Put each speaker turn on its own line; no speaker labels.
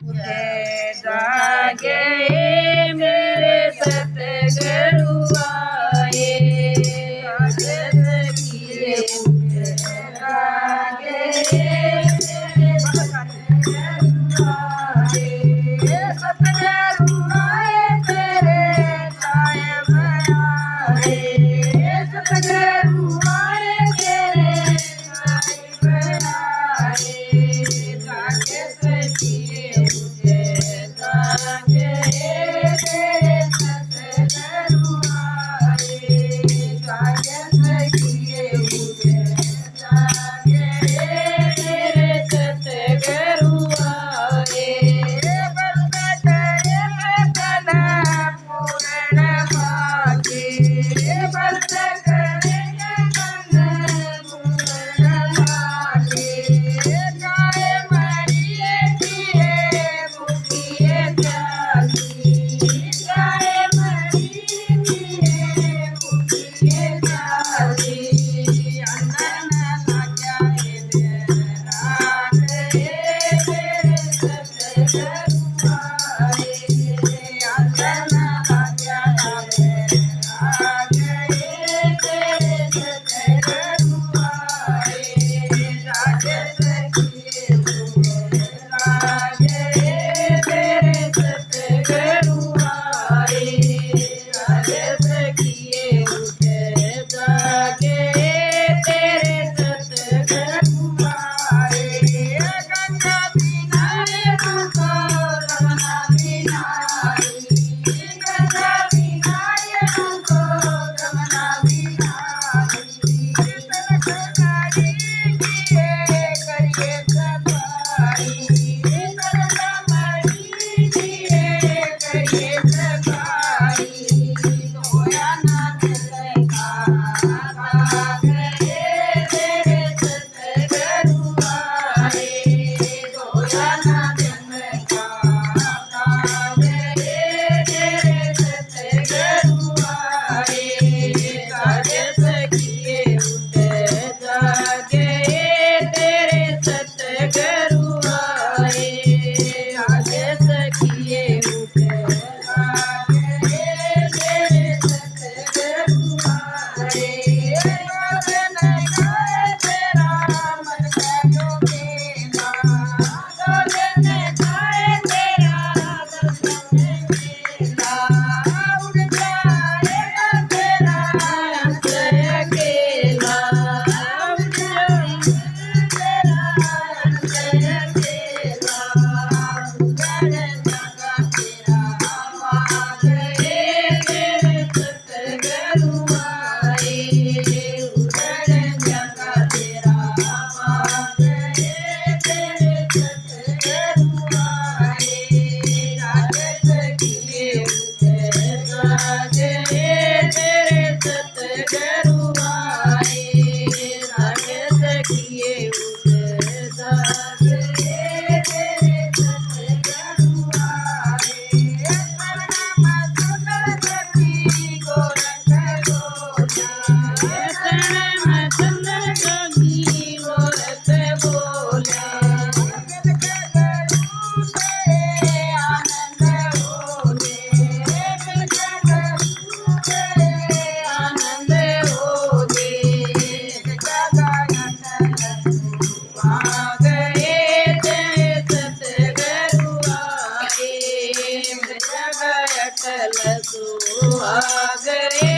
उठे जागे मेरे सतगुरु आए, किए उठे जागे मेरे सतगुरु आए, सतगुरु आए तेरे कायम आए, सतगुरु आए तेरे कायम आए, जागे सखिए उठे जागे तेरे सतगुरु आए, जागे सखिए उठे जागे तेरे सतगुरु आए, बरस करे कन पूर्ण भागे, बरस करे कन पूर्ण भागे, जाए मरिए जिए मुखिए जागी, जाए मरिए जिए मुखिए जागी, अंदर न लाग्या रात तेरे सतगुरु आए, अंदर न लाग्या रात तेरे सतगुरु आए, जागे सखिए जागे तेरे सतगुरु आए, जागे सखिए उठे जागे तेरे सतगुरु आए, गंगा किनारे हमको रमना बिनाई, गंगा किनारे हमको रमना बिनाई, तनक गाड़ी किए करिए सफाई, तनक मरी किए करिए सफाई, धोया ना चलेगा गए तेरे सतगुरु आए, धोया ना चलेगा गए तेरे सतगुरु आए, जागे सखिए उठे जागे तेरे सतगुरु आए, जागे सखिए उठे जागे तेरे सतगुरु आए, गावन गाए तेरा मन का जोगेला, गावन गाए तेरा दर्शन मेला, उड़ जाएगा तेरा अंत अकेला, उड़ जाएगा तेरा अंत अकेला, उड़न जगा तेरा गए तेरे सतगुरु आए, उड़न जगा तेरा गए तेरे सतगुरु आए, जागे सखिए उठे जागे तेरे सतगुरु आए, जागे सखिए उठे जागे तेरे सतगुरु आए, प्रणाम सुंदर सखी गोरख बोला, प्रणाम सुंदर सखी गोरख बोला, जगत गुरु से आनंद होले, जगत गुरु से आनंद होले, जगत आ गए तेरे सतगुरु आए, जगत आ गए